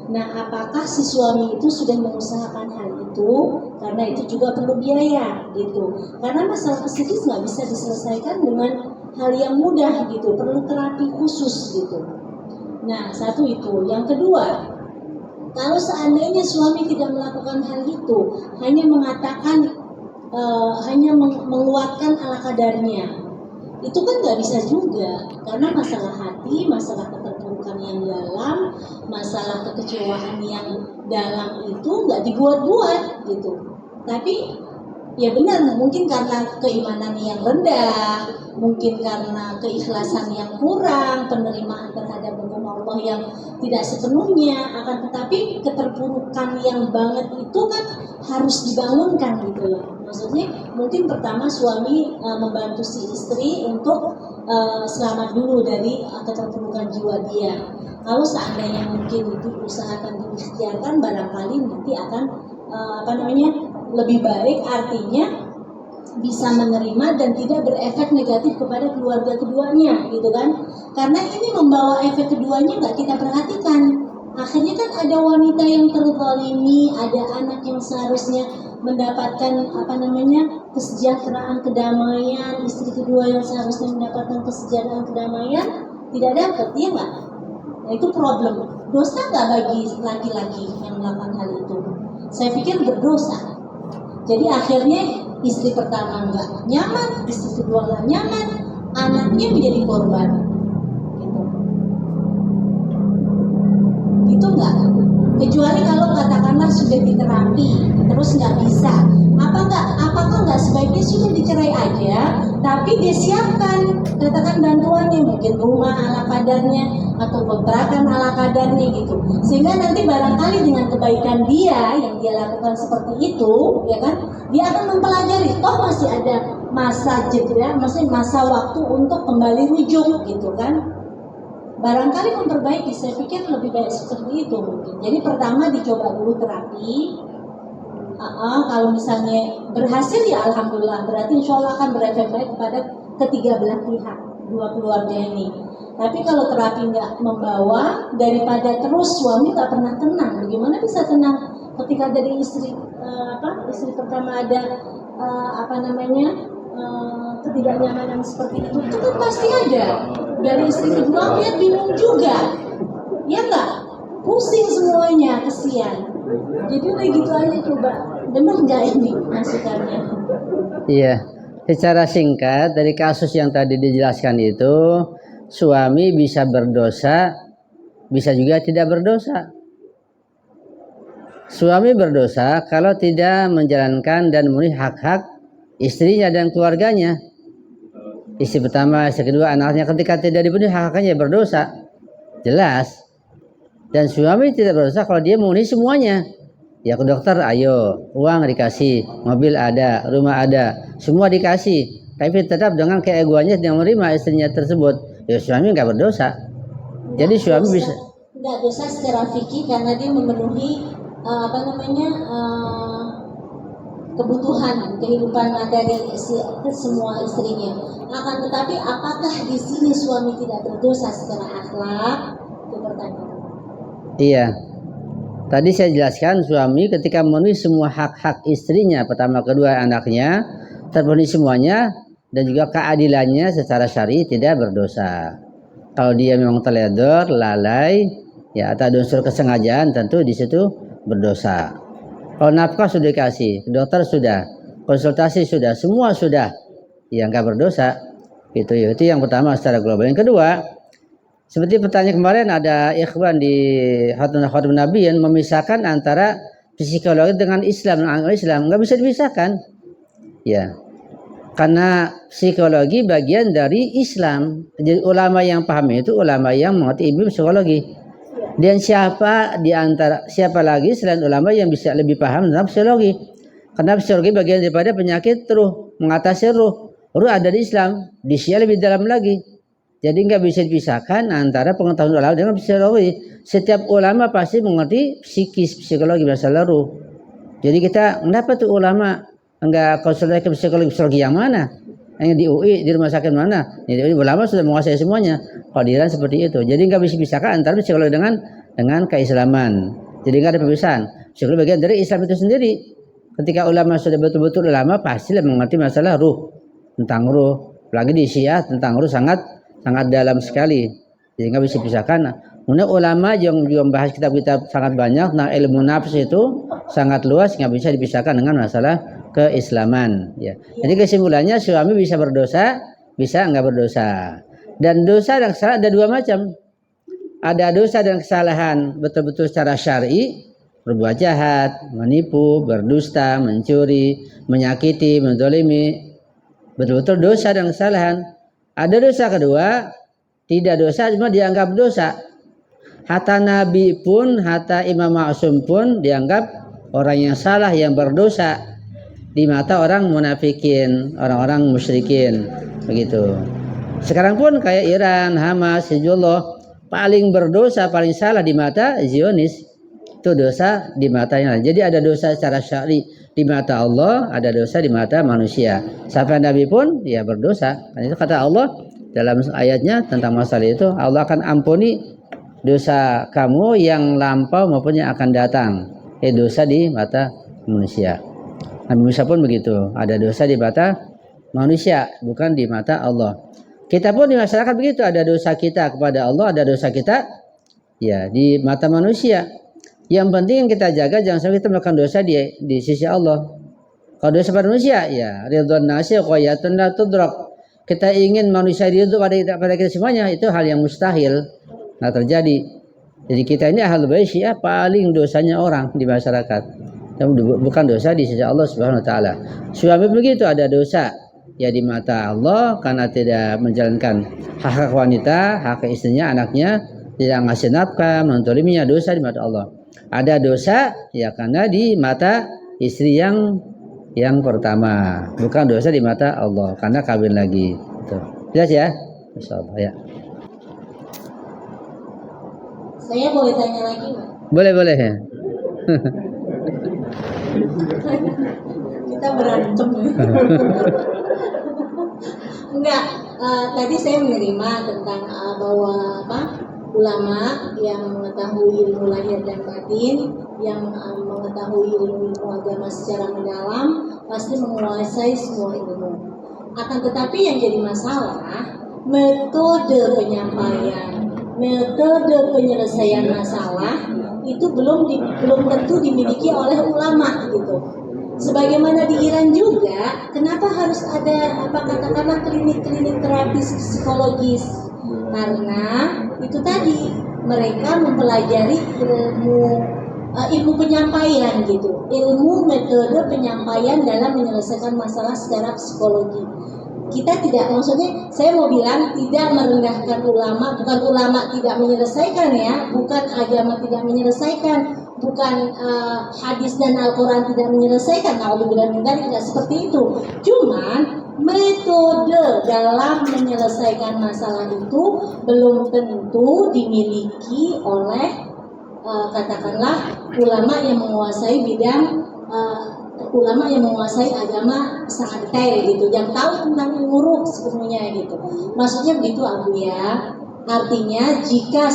Nah, apakah si suami itu sudah mengusahakan hal itu? Karena itu juga perlu biaya gitu. Karena masalah psikis nggak bisa diselesaikan dengan hal yang mudah gitu. Perlu terapi khusus gitu. Nah, satu itu. Yang kedua, kalau seandainya suami tidak melakukan hal itu, hanya mengatakan, hanya menguatkan ala kadarnya, itu kan nggak bisa juga, karena masalah hati, masalah keterpurukan yang dalam, masalah kekecewaan yang dalam itu nggak dibuat-buat gitu. Tapi ya benar, mungkin karena keimanan yang rendah, mungkin karena keikhlasan yang kurang, penerimaan terhadap hukum Allah yang tidak sepenuhnya, akan tetapi keterpurukan yang banget itu kan harus dibangunkan gitu ya. Maksudnya mungkin pertama suami membantu si istri untuk selamat dulu dari keterpurukan jiwa dia. Kalau seandainya mungkin itu usahakan diikhtiarkan, barangkali nanti akan lebih baik, artinya bisa menerima dan tidak berefek negatif kepada keluarga keduanya gitu kan. Karena ini membawa efek keduanya nggak kita perhatikan. Akhirnya kan ada wanita yang terzalimi, ada anak yang seharusnya mendapatkan kesejahteraan kedamaian, istri kedua yang seharusnya mendapatkan kesejahteraan kedamaian tidak dapat, ya nggak? Nah, itu problem. Dosa nggak bagi laki-laki yang melakukan hal itu? Saya pikir berdosa. Jadi akhirnya istri pertama nggak nyaman, istri kedua nggak nyaman, anaknya menjadi korban. Itu enggak, kecuali kalau katakanlah sudah diterapi terus nggak bisa, apakah nggak sebaiknya sudah dicerai aja, tapi dia siapkan katakan bantuannya, mungkin rumah ala kadarnya atau kontrakan ala kadarnya gitu, sehingga nanti barangkali dengan kebaikan dia yang dia lakukan seperti itu ya kan, dia akan mempelajari toh masih ada masa jeda, maksudnya masa waktu untuk kembali rujuk gitu kan. Barangkali memperbaiki, saya pikir lebih baik seperti itu mungkin. Jadi pertama dicoba dulu terapi. Kalau misalnya berhasil ya alhamdulillah, berarti insya Allah akan berefek baik kepada ketiga belah pihak, dua keluarga ini. Tapi kalau terapi nggak membawa, daripada terus suami nggak pernah tenang, bagaimana bisa tenang ketika dari istri pertama ada ketidaknyamanan seperti itu kan pasti ada. Dari istri kedua dia bingung juga, ya nggak, pusing semuanya, kesian. Jadi begitu aja, coba benar nggak ini masukannya? Iya, secara singkat dari kasus yang tadi dijelaskan itu, suami bisa berdosa, bisa juga tidak berdosa. Suami berdosa kalau tidak menjalankan dan memenuhi hak-hak istrinya dan keluarganya. Istri pertama, istri kedua, anaknya, ketika tidak dipenuhi hak-haknya berdosa, jelas. Dan suami tidak berdosa kalau dia memenuhi semuanya. Ya ke dokter, ayo, uang dikasih, mobil ada, rumah ada, semua dikasih. Tapi tetap dengan keegoannya yang menerima istrinya tersebut, ya suami nggak berdosa. Jadi suami bisa nggak dosa secara fikih karena dia memenuhi kebutuhan kehidupan materi semua istrinya. Akan tetapi apakah di sini suami tidak berdosa secara akhlak? Itu pertanyaan. Iya. Tadi saya jelaskan suami ketika memenuhi semua hak-hak istrinya, pertama kedua anaknya, terpenuhi semuanya dan juga keadilannya secara syar'i tidak berdosa. Kalau dia memang teledor, lalai, ya atau ada unsur kesengajaan, tentu di situ berdosa. Kalau nafkah sudah dikasih, dokter sudah, konsultasi sudah, semua sudah, ya nggak berdosa. Itu yang pertama secara global. Yang kedua, seperti pertanyaan kemarin ada ikhwan di Khatam Nabi yang memisahkan antara psikologi dengan Islam, nggak bisa dipisahkan, ya. Karena psikologi bagian dari Islam. Jadi ulama yang paham itu ulama yang mengerti ilmu psikologi. Dan siapa lagi selain ulama yang bisa lebih paham tentang psikologi? Karena psikologi bagian daripada penyakit ruh, mengatasi ruh. Ruh ada di Islam, di Syiah lebih dalam lagi. Jadi nggak bisa dipisahkan antara pengetahuan ulama dengan psikologi. Setiap ulama pasti mengerti psikologi masalah ruh. Jadi kita kenapa tuh ulama enggak konsultasi ke psikologi yang mana? Yang di UI, di rumah sakit mana? Di UI ulama sudah menguasai semuanya. Kehadiran seperti itu. Jadi nggak bisa dipisahkan antara psikologi dengan keislaman. Jadi nggak ada pemisahan. Psikologi bagian dari Islam itu sendiri. Ketika ulama sudah betul-betul ulama pastilah mengerti masalah ruh, tentang ruh. Apalagi di Syiah tentang ruh sangat dalam sekali. Jadi nggak bisa dipisahkan. Kemudian ulama yang juga membahas kitab-kitab sangat banyak. Nah ilmu nafs itu sangat luas, nggak bisa dipisahkan dengan masalah keislaman. Ya. Jadi kesimpulannya suami bisa berdosa, bisa nggak berdosa. Dan dosa dan kesalahan ada dua macam. Ada dosa dan kesalahan betul-betul secara syar'i, berbuat jahat, menipu, berdusta, mencuri, menyakiti, menzalimi, betul-betul dosa dan kesalahan. Ada dosa kedua, tidak dosa cuma dianggap dosa. Hatta Nabi pun, hatta Imam Ma'sum pun dianggap orang yang salah, yang berdosa di mata orang munafikin, orang-orang musyrikin, begitu. Sekarang pun kayak Iran, Hamas, Hizbullah paling berdosa, paling salah di mata Zionis. Itu dosa di matanya. Jadi ada dosa secara syar'i di mata Allah, ada dosa di mata manusia. Sampai Nabi pun ya berdosa. Karena itu kata Allah dalam ayatnya tentang masalah itu, Allah akan ampuni dosa kamu yang lampau maupun yang akan datang. Dosa di mata manusia. Nabi Musa pun begitu, ada dosa di mata manusia, bukan di mata Allah. Kita pun di masyarakat begitu, ada dosa kita kepada Allah, ada dosa kita ya di mata manusia. Yang penting yang kita jaga jangan sampai kita melakukan dosa di sisi Allah. Kalau dosa pada manusia ya ridwan nasi qayatun la tudrak. Kita ingin manusia ridho pada kita semuanya, itu hal yang mustahil, nggak terjadi. Jadi kita ini ahlul bait Syiah paling dosanya orang di masyarakat. Bukan dosa di sisi Allah Subhanahu wa taala. Suami begitu ada dosa ya di mata Allah karena tidak menjalankan hak wanita, hak istrinya, anaknya, tidak ngasih nafkah, mentoliminya, dosa di mata Allah. Ada dosa ya karena di mata istri yang pertama, bukan dosa di mata Allah karena kawin lagi. Tuh. Jelas ya? Insyaallah ya. Saya boleh tanya lagi, Pak? Boleh ya. Kita berantem. Enggak, tadi saya menerima tentang bahwa ulama yang mengetahui ilmu lahir dan batin, yang mengetahui ilmu agama secara mendalam, pasti menguasai semua ilmu. Akan tetapi yang jadi masalah, metode penyampaian, metode penyelesaian masalah itu belum tentu dimiliki oleh ulama gitu. Sebagaimana di Iran juga, kenapa harus ada katakanlah klinik-klinik terapis psikologis? Karena itu tadi mereka mempelajari ilmu penyampaian gitu, ilmu metode penyampaian dalam menyelesaikan masalah secara psikologi. Kita tidak, maksudnya saya mau bilang tidak merendahkan ulama, bukan ulama tidak menyelesaikan ya, bukan agama tidak menyelesaikan, bukan hadis dan Al-Quran tidak menyelesaikan. Alhamdulillah tidak seperti itu. Cuman metode dalam menyelesaikan masalah itu belum tentu dimiliki oleh katakanlah ulama yang menguasai bidang ulama yang menguasai agama sangat detail gitu, yang tahu tentang ilmu sepenuhnya gitu. Maksudnya begitu Abu ya. Artinya jika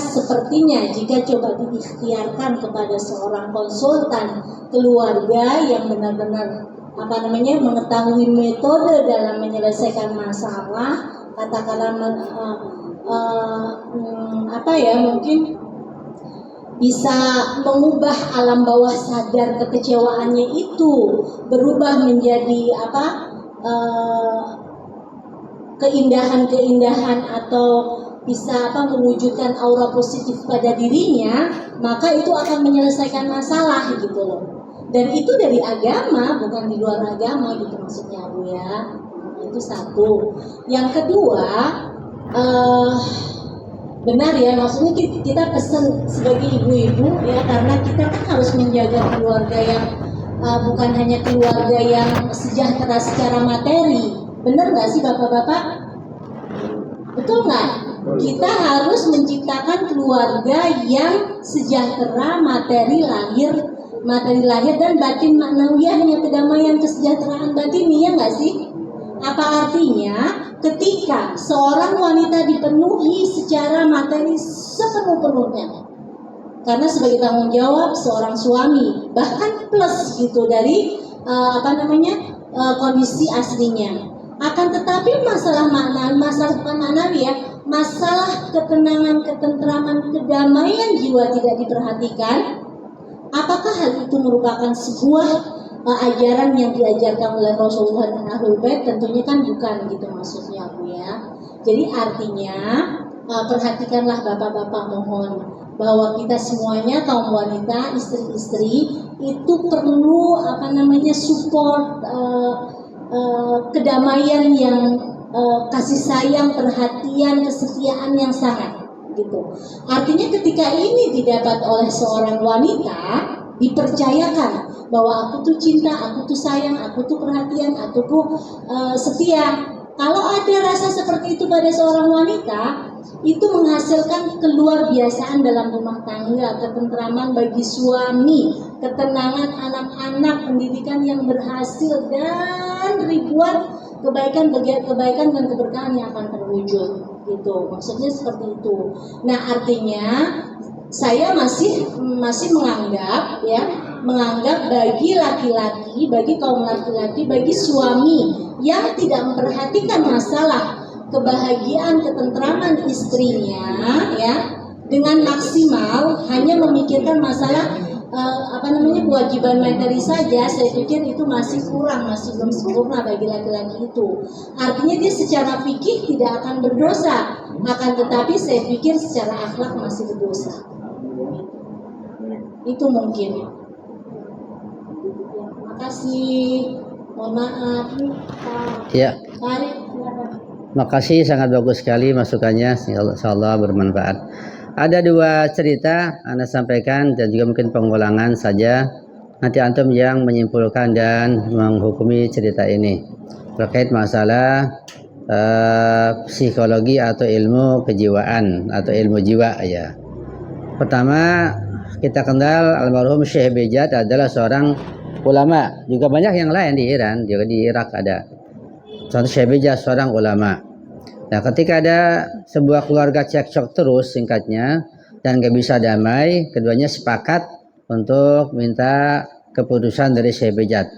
coba diikhtiarkan kepada seorang konsultan keluarga yang benar-benar mengetahui metode dalam menyelesaikan masalah, katakanlah mungkin bisa mengubah alam bawah sadar kekecewaannya itu berubah menjadi keindahan-keindahan atau bisa mewujudkan aura positif pada dirinya, maka itu akan menyelesaikan masalah gitu loh. Dan itu dari agama, bukan di luar agama gitu maksudnya Bu ya. Itu satu. Yang kedua, benar ya, maksudnya kita pesan sebagai ibu-ibu ya, karena kita kan harus menjaga keluarga yang bukan hanya keluarga yang sejahtera secara materi. Benar nggak sih bapak-bapak? Betul nggak? Kita harus menciptakan keluarga yang sejahtera materi lahir dan batin maknawiyahnya, kedamaian, kesejahteraan batinnya, nggak sih? Apa artinya ketika seorang wanita dipenuhi secara materi sepenuh-penuhnya, karena sebagai tanggung jawab seorang suami, bahkan plus gitu dari kondisi aslinya. Akan tetapi masalah bukan maknawi ya, masalah ketenangan, ketentraman, kedamaian jiwa tidak diperhatikan. Apakah hal itu merupakan sebuah ajaran yang diajarkan oleh Rasulullah dan Ahlul Bait? Tentunya kan bukan gitu maksudnya Bu ya. Jadi artinya perhatikanlah bapak-bapak, mohon bahwa kita semuanya kaum wanita, istri-istri itu perlu support kedamaian yang kasih sayang, perhatian, kesetiaan yang sangat gitu. Artinya ketika ini didapat oleh seorang wanita, dipercayakan bahwa aku tuh cinta, aku tuh sayang, aku tuh perhatian, aku tuh setia. Kalau ada rasa seperti itu pada seorang wanita, itu menghasilkan keluar biasaan dalam rumah tangga, ketentraman bagi suami, ketenangan anak-anak, pendidikan yang berhasil, dan ribuan kebaikan dan keberkahan yang akan terwujud gitu. Maksudnya seperti itu. Nah, artinya saya masih menganggap bagi laki-laki, bagi kaum laki-laki, bagi suami yang tidak memperhatikan masalah kebahagiaan, ketentraman istrinya ya dengan maksimal, hanya memikirkan masalah kewajiban materi saja, saya pikir itu masih kurang, masih belum sempurna bagi laki-laki itu. Artinya dia secara fikih tidak akan berdosa, akan tetapi saya pikir secara akhlak masih berdosa. Itu mungkin. Terima kasih. Mohon maaf. Ya. Farid, silakan. Makasih, sangat bagus sekali masukannya, insyaallah bermanfaat. Ada dua cerita Anda sampaikan dan juga mungkin pengulangan saja. Nanti antum yang menyimpulkan dan menghukumi cerita ini terkait masalah psikologi atau ilmu kejiwaan atau ilmu jiwa ya. Pertama, kita kenal almarhum Syekh Bejat adalah seorang ulama. Juga banyak yang lain di Iran, juga di Irak ada. Contoh Syekh Bejat seorang ulama. Nah, ketika ada sebuah keluarga cekcok terus singkatnya dan gak bisa damai, keduanya sepakat untuk minta keputusan dari Syekh Bejat.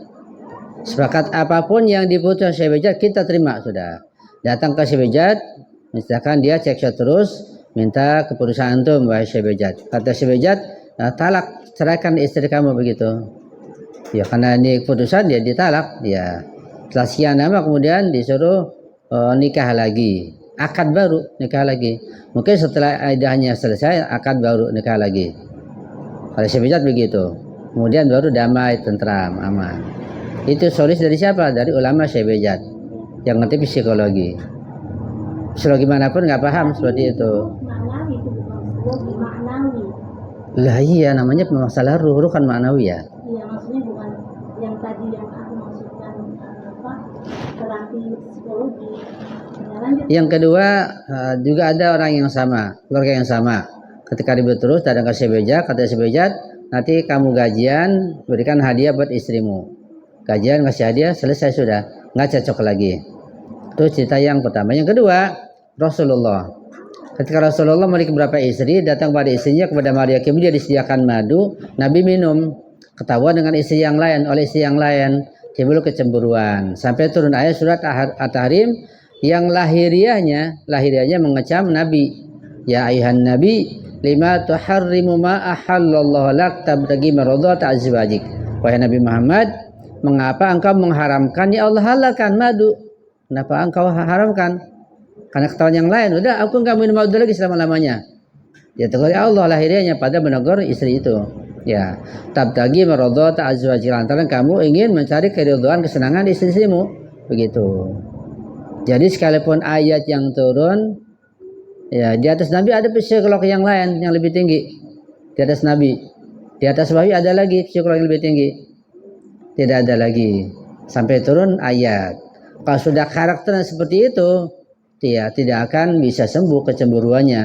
Sepakat apapun yang diputuskan Syekh Bejat kita terima sudah. Datang ke Syekh Bejat, misalkan dia cekcok terus, minta keputusan antum wahai Syekh Bejat. Kata Syekh Bejat, nah, talak, ceraikan istri kamu begitu. Ya karena ini keputusan dia ditalak, ya. Setelah sekian lama kemudian disuruh nikah lagi, akad baru nikah lagi. Mungkin setelah iddahnya selesai, akad baru nikah lagi. Kalau Syekh Bejat begitu. Kemudian baru damai, tentram, aman. Itu solusi dari siapa? Dari ulama Syekh Bejat yang ngerti psikologi. Psikologi manapun nggak paham seperti itu. Maknawi itu bukan psikologi, maknawi. Lah iya, namanya masalah ruh kan maknawi ya. Iya, maksudnya bukan yang tadi yang aku maksudkan terapi psikologi. Yang kedua, juga ada orang yang sama, keluarga yang sama. Ketika ribut terus, datang ke Syekh Bejat, kata Syekh Bejat, nanti kamu gajian, berikan hadiah buat istrimu. kajian, ngasih hadiah, selesai sudah, nggak cocok lagi. Itu cerita yang pertama. Yang kedua, Rasulullah. Ketika Rasulullah memiliki beberapa istri, datang pada istrinya kepada Maria Kim, dia disediakan madu, Nabi minum, ketahuan dengan istri yang lain, oleh istri yang lain, timbul kecemburuan. Sampai turun ayat surat At-Tahrim yang lahiriahnya mengecam Nabi. Ya ayuhan Nabi, lima tuharrimu ma ahallallahu lak tabtagi maradhata azwajik. Wahai Nabi Muhammad, mengapa engkau mengharamkan? Ya Allah halalkan madu. Kenapa engkau haramkan? Karena ketahuan yang lain. Udah, aku enggak minum madu lagi selama-lamanya. Ya tegur ya Allah lahiriahnya pada menegur istri itu. Ya, tabtagi maradhata azwajik, lantaran kamu ingin mencari keridhaan kesenangan istri-istrimu. Begitu. Jadi sekalipun ayat yang turun, ya di atas Nabi ada psikolog yang lain yang lebih tinggi. Di atas Nabi, di atas wahyu ada lagi psikolog yang lebih tinggi. Tidak ada lagi sampai turun ayat. Kalau sudah karakternya seperti itu, dia tidak akan bisa sembuh kecemburuannya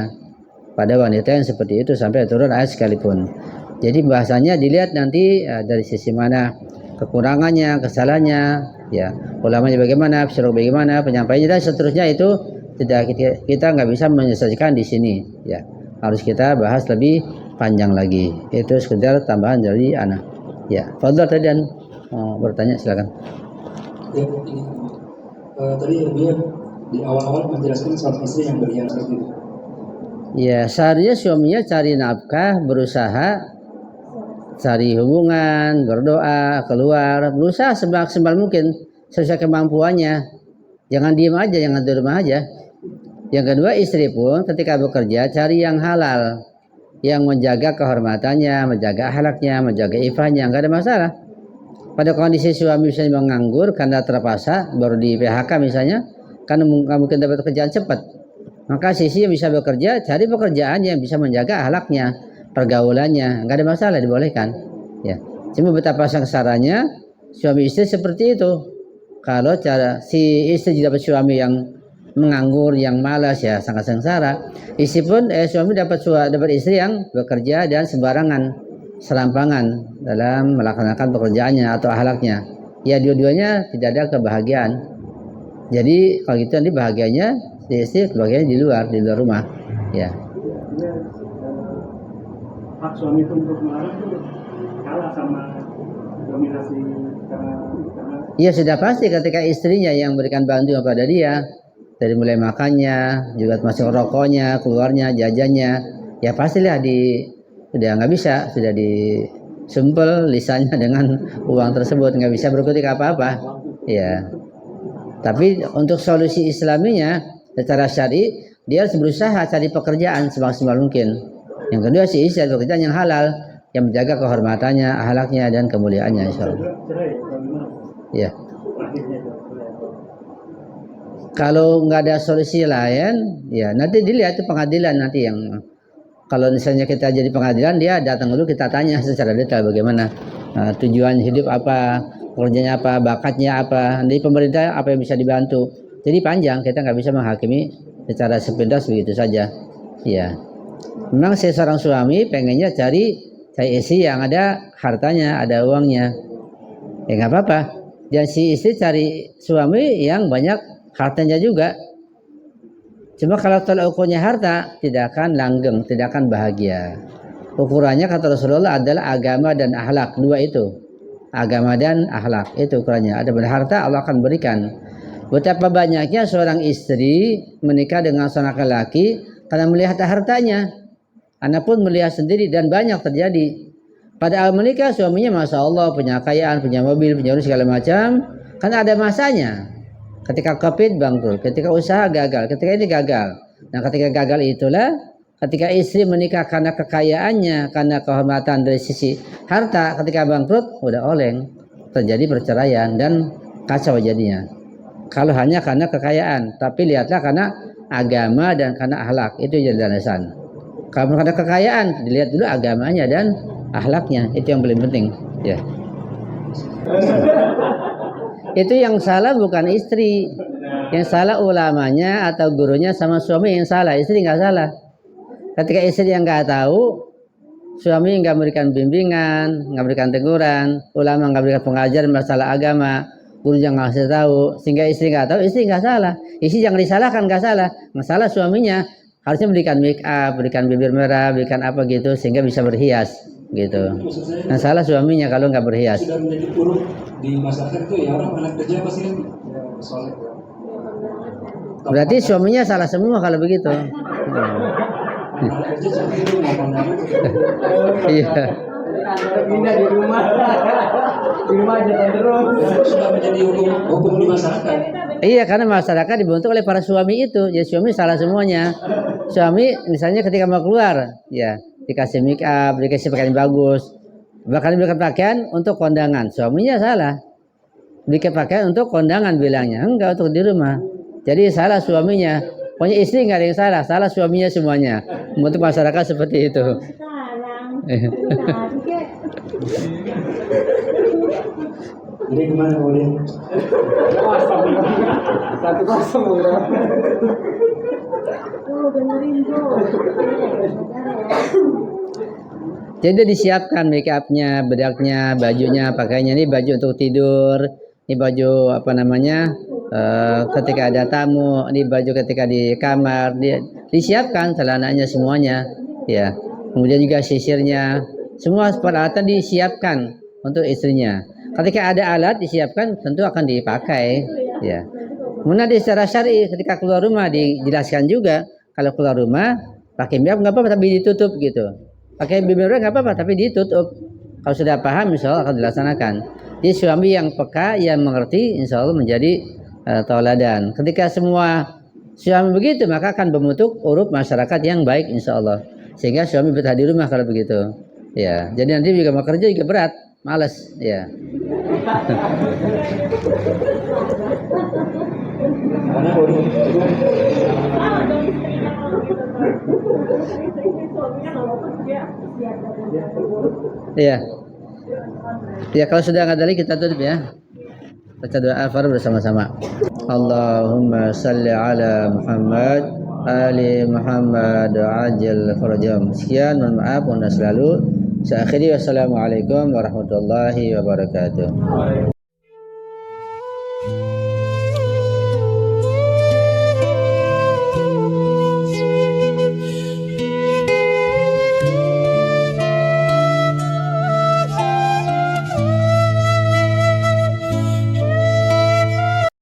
pada wanita yang seperti itu sampai turun ayat sekalipun. Jadi bahasanya dilihat nanti dari sisi mana kekurangannya, kesalahannya, ya ulamanya bagaimana, psikolog bagaimana, penyampaiannya dan seterusnya itu tidak kita nggak bisa menyelesaikan di sini. Ya harus kita bahas lebih panjang lagi. Itu sekedar tambahan dari anak. Ya, Fadhil tadi dan bertanya silakan. Ya, ini tadi dia di awal-awal menjelaskan suami istri yang berkhianat seperti itu. Ya, seharusnya suaminya cari nafkah, berusaha cari hubungan, berdoa, keluar, berusaha semaksimal mungkin sesuai kemampuannya. Jangan diem aja, jangan di rumah aja. Yang kedua, istri pun ketika bekerja cari yang halal, yang menjaga kehormatannya, menjaga akhlaknya, menjaga ifahnya, nggak ada masalah. Pada kondisi suami misalnya menganggur karena terpaksa, baru di PHK misalnya, karena nggak mungkin dapat pekerjaan cepat, maka sisi yang bisa bekerja, cari pekerjaan yang bisa menjaga akhlaknya, pergaulannya, nggak ada masalah, dibolehkan. Ya, cuma betapa sengsaranya suami istri seperti itu. Kalau cara si istri dapat suami yang menganggur, yang malas, ya sangat sengsara. Istri pun suami dapat istri yang bekerja dan sembarangan, serampangan dalam melaksanakan pekerjaannya atau akhlaknya. Ya dua-duanya tidak ada kebahagiaan. Jadi kalau gitu nanti bahagianya si istri, kebahagiaannya di luar rumah. Ya. Hak suami itu untuk melarang itu kalah sama dominasi karena Ya sudah pasti ketika istrinya yang memberikan bantuan kepada dia, dari mulai makannya, juga termasuk rokoknya, keluarnya, jajannya, ya pastilah sudah nggak bisa, sudah disumpel lisannya dengan uang tersebut, nggak bisa berkutik apa-apa. Ya. Tapi untuk solusi islaminya secara syar'i, dia harus berusaha cari pekerjaan semaksimal mungkin. Yang kedua si istri cari pekerjaan yang halal, yang menjaga kehormatannya, akhlaknya dan kemuliaannya insyaallah. Ya. Kalau nggak ada solusi lain, ya nanti dilihat itu pengadilan nanti yang kalau misalnya kita jadi pengadilan, dia datang dulu kita tanya secara detail bagaimana tujuan hidup apa, pekerjaannya apa, bakatnya apa, dari pemerintah apa yang bisa dibantu. Jadi panjang, kita nggak bisa menghakimi secara sepintas begitu saja. Ya, memang saya seorang suami pengennya cari istri yang ada hartanya, ada uangnya. Ya nggak apa-apa. Dan si istri cari suami yang banyak hartanya juga. Cuma kalau tolak ukurnya harta, tidak akan langgeng, tidak akan bahagia. Ukurannya kata Rasulullah adalah agama dan akhlak, dua itu. Agama dan akhlak, itu ukurannya. Ada pada harta Allah akan berikan. Betapa banyaknya seorang istri menikah dengan seorang laki-laki karena melihat hartanya. Anak pun melihat sendiri dan banyak terjadi. Pada awal menikah suaminya Masya Allah punya kekayaan, punya mobil, punya rumah segala macam. Kan ada masanya. Ketika COVID bangkrut, ketika usaha gagal, ketika ini gagal. Nah ketika gagal itulah ketika istri menikah karena kekayaannya, karena kehormatan dari sisi harta, ketika bangkrut udah oleng, terjadi perceraian dan kacau jadinya. Kalau hanya karena kekayaan, tapi lihatlah karena agama dan karena akhlak, itu jadi landasan. Kalau karena kekayaan, dilihat dulu agamanya dan akhlaknya, itu yang paling penting. Ya. Itu yang salah bukan istri, yang salah ulamanya atau gurunya sama suami yang salah. Istri nggak salah. Ketika istri yang nggak tahu, suami nggak memberikan bimbingan, nggak memberikan teguran, ulama nggak memberikan pengajaran masalah agama, guru jangan ngasih tahu, sehingga istri nggak tahu, istri nggak salah. Istri jangan disalahkan, nggak salah. Masalah suaminya harusnya berikan make up, berikan bibir merah, berikan apa gitu, sehingga bisa berhias gitu. Maksud saya, Nah salah suaminya kalau nggak berhias. sudah menjadi buruk di masyarakat itu ya orang anak kerja pasti kan ya soleh. Berarti suaminya salah semua kalau begitu. Anak kerja seperti itu mau pandangan. Iya. Pindah di rumah. Di rumah aja terus. Sudah menjadi hukum di masyarakat. Iya, karena masyarakat dibentuk oleh para suami itu. Ya suami salah semuanya. Suami misalnya ketika mau keluar, ya dikasih make up, dikasih pakaian bagus, bahkan diberikan pakaian untuk kondangan. Suaminya salah. Berikan pakaian untuk kondangan bilangnya, enggak untuk di rumah. Jadi salah suaminya. Pokoknya istri nggak ada yang salah, salah suaminya semuanya. Membentuk masyarakat seperti itu. Jadi gimana boleh? 1-0 udah. Jadi disiapkan make upnya, bedaknya, bajunya, pakainya. Ini baju untuk tidur, ini baju apa namanya? Ketika ada tamu, ini baju ketika di kamar, disiapkan celananya semuanya, ya. Kemudian juga sisirnya, semua peralatan disiapkan untuk istrinya. Ketika ada alat disiapkan, tentu akan dipakai, ya. Kemudian secara syar'i ketika keluar rumah dijelaskan juga, kalau keluar rumah pakai make up nggak apa-apa tapi ditutup gitu. Pakai bibir nggak apa-apa tapi ditutup. Kalau sudah paham, insya Allah akan dilaksanakan. Jadi suami yang peka, yang mengerti, insya Allah menjadi tauladan. Ketika semua suami begitu, maka akan membentuk uruf masyarakat yang baik, insya Allah. Sehingga suami betah di rumah kalau begitu. Ya, jadi nanti juga mau kerja juga berat, males. Ya. Mana boleh? Iya. Ya kalau sudah nggak ada lagi kita tutup ya. Baca doa al-Fatihah bersama-sama. Allahumma salli ala Muhammad ali Muhammad ajil farajam. Sekian, mohon maaf untuk selalu. Saya akhiri, wassalamualaikum warahmatullahi wabarakatuh.